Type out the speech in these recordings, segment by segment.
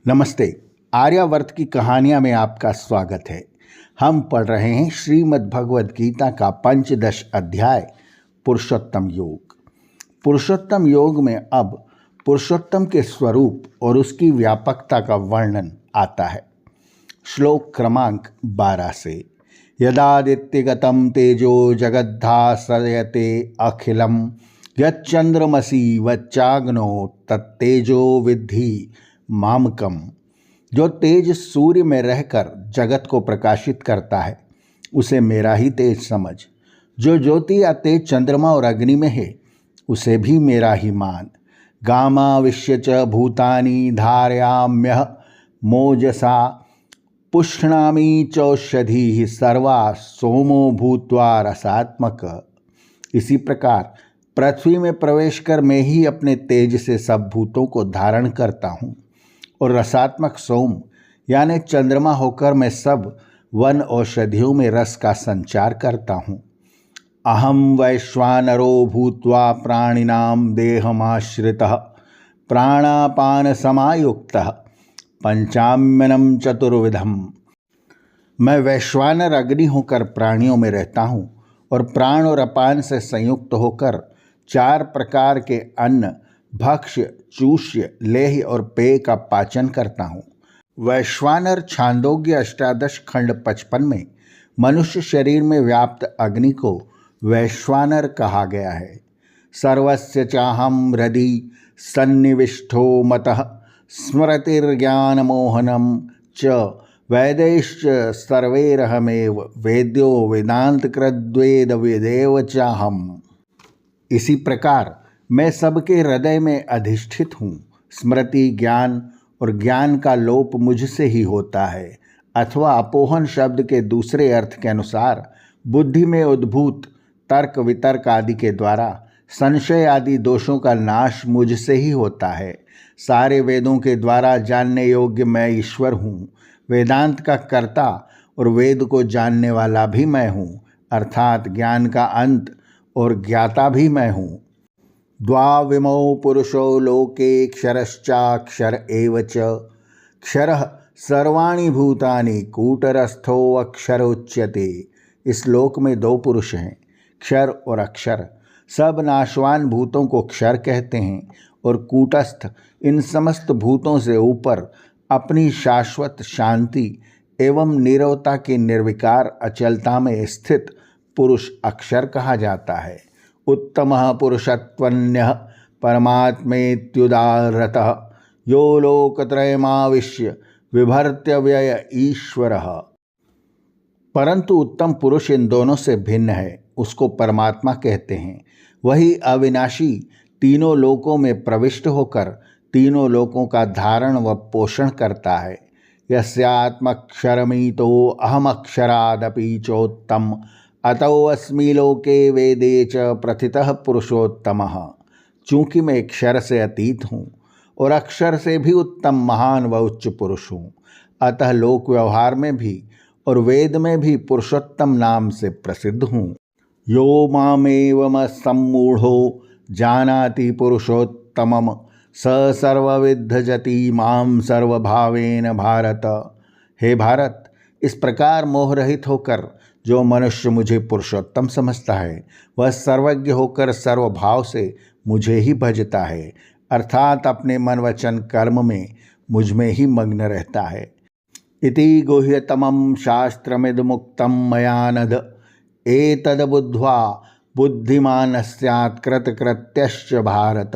नमस्ते। आर्यावर्त की कहानियाँ में आपका स्वागत है। हम पढ़ रहे हैं श्रीमद् भगवद गीता का पंचदश अध्याय पुरुषोत्तम योग। पुरुषोत्तम योग में अब पुरुषोत्तम के स्वरूप और उसकी व्यापकता का वर्णन आता है। श्लोक क्रमांक 12 से। यदादित्यगतं तेजो जगद्धासयते अखिलम यच्चंद्रमसि वच्चाग्नो तत्तेजो विद्धि मामकम। जो तेज सूर्य में रहकर जगत को प्रकाशित करता है उसे मेरा ही तेज समझ। जो ज्योति या तेज चंद्रमा और अग्नि में है उसे भी मेरा ही मान। गामाविश्य च भूतानि धारयाम्यह मोजसा पुष्णामि चौषधि सर्वा सोमो भूत्वा रसात्मक। इसी प्रकार पृथ्वी में प्रवेश कर मैं ही अपने तेज से सब भूतों को धारण करता हूँ और रसात्मक सोम यानी चंद्रमा होकर मैं सब वन औषधियों में रस का संचार करता हूँ। अहम वैश्वानरो भूत्वा प्राणिनाम देहमाश्रितः प्राणापान समायुक्तः पंचाम्यनम चतुर्विधम। मैं वैश्वानर अग्नि होकर प्राणियों में रहता हूँ और प्राण और अपान से संयुक्त होकर 4 प्रकार के अन्न भक्ष्य चूष्य लेह्य और पेय का पाचन करता हूँ। वैश्वानर छांदोग्य अष्टादश खंड 55 में मनुष्य शरीर में व्याप्त अग्नि को वैश्वानर कहा गया है। सर्वस्य चाहम हृदि सन्निविष्टो मतः स्मृतिर्ज्ञानमोहनम च वैदैश्च सर्वैरहमेव वेद्यो वेदांतकृद्वेद वेदेव चाहम। इसी प्रकार मैं सबके हृदय में अधिष्ठित हूँ। स्मृति ज्ञान और ज्ञान का लोप मुझसे ही होता है, अथवा अपोहन शब्द के दूसरे अर्थ के अनुसार बुद्धि में उद्भूत तर्क वितर्क आदि के द्वारा संशय आदि दोषों का नाश मुझसे ही होता है। सारे वेदों के द्वारा जानने योग्य मैं ईश्वर हूँ। वेदांत का कर्ता और वेद को जानने वाला भी मैं हूँ, अर्थात ज्ञान का अंत और ज्ञाता भी मैं हूँ। द्वाविमौ पुरुषो लोके क्षरश्चाक्षर एव च क्षरः सर्वाणि भूतानि कूटरस्थो अक्षर उच्यते। इस लोक में 2 पुरुष हैं, क्षर और अक्षर। सब नाशवान भूतों को क्षर कहते हैं और कूटस्थ इन समस्त भूतों से ऊपर अपनी शाश्वत शांति एवं निरवता की निर्विकार अचलता में स्थित पुरुष अक्षर कहा जाता है। उत्तमः पुरुषत्वन्यः परमात्मेत्युदारतः यो लोकत्रयमाविश्य विभर्त्य व्यय ईश्वरः। परंतु उत्तम पुरुष इन दोनों से भिन्न है, उसको परमात्मा कहते हैं। वही अविनाशी तीनों लोकों में प्रविष्ट होकर तीनों लोकों का धारण व पोषण करता है। यस्यात्मक्षरमितो अहमक्षरादपि चोत्तम अतो अस्मि लोके वेदे च प्रथितः पुरुषोत्तमः। चूँकि मैं क्षर से अतीत हूँ और अक्षर से भी उत्तम महान व उच्च पुरुष हूँ, अतः लोक व्यवहार में भी और वेद में भी पुरुषोत्तम नाम से प्रसिद्ध हूँ। यो मामेवम सम्मूढ़ो जानाति पुरुषोत्तमम स सर्वविद्धजति माम सर्वभावेन भारत। हे भारत, इस प्रकार मोहरहित होकर जो मनुष्य मुझे पुरुषोत्तम समझता है वह सर्वज्ञ होकर सर्वभाव से मुझे ही भजता है, अर्थात अपने मन वचन कर्म में मुझ में ही मग्न रहता है। इति गुह्यतमं शास्त्रमिदमुक्तं मया नघ एतद् बुद्ध्वा बुद्धिमान् स्यात् कृतकृत्यश्च भारत।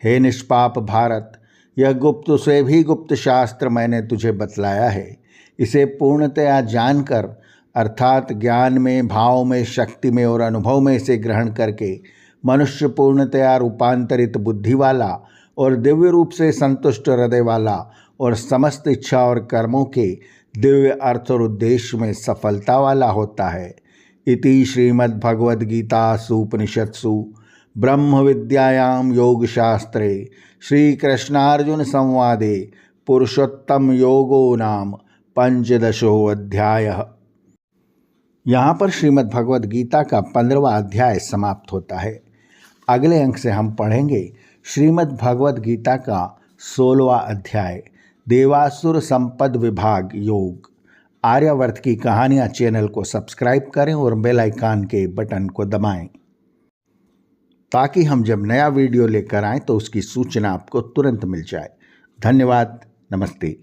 हे निष्पाप भारत, यह गुप्त से भी गुप्त शास्त्र मैंने तुझे बतलाया है। इसे पूर्णतया जानकर अर्थात ज्ञान में, भाव में, शक्ति में और अनुभव में से ग्रहण करके मनुष्य पूर्णतया रूपांतरित बुद्धि वाला और दिव्य रूप से संतुष्ट हृदय वाला और समस्त इच्छा और कर्मों के दिव्य अर्थ और उद्देश्य में सफलता वाला होता है। इति श्रीमद्भगवद्गीतासु उपनिषत्सु ब्रह्म विद्यायां योगशास्त्रे श्रीकृष्णार्जुन संवादे पुरुषोत्तम योगो नाम पंचदशो अध्यायः। यहाँ पर श्रीमद् भगवद गीता का 15वां अध्याय समाप्त होता है। अगले अंक से हम पढ़ेंगे श्रीमद् भगवद गीता का 16वां अध्याय देवासुर संपद विभाग योग, आर्यावर्त की कहानियाँ चैनल को सब्सक्राइब करें और बेल आइकन के बटन को दबाएं ताकि हम जब नया वीडियो लेकर आएं तो उसकी सूचना आपको तुरंत मिल जाए। धन्यवाद। नमस्ते।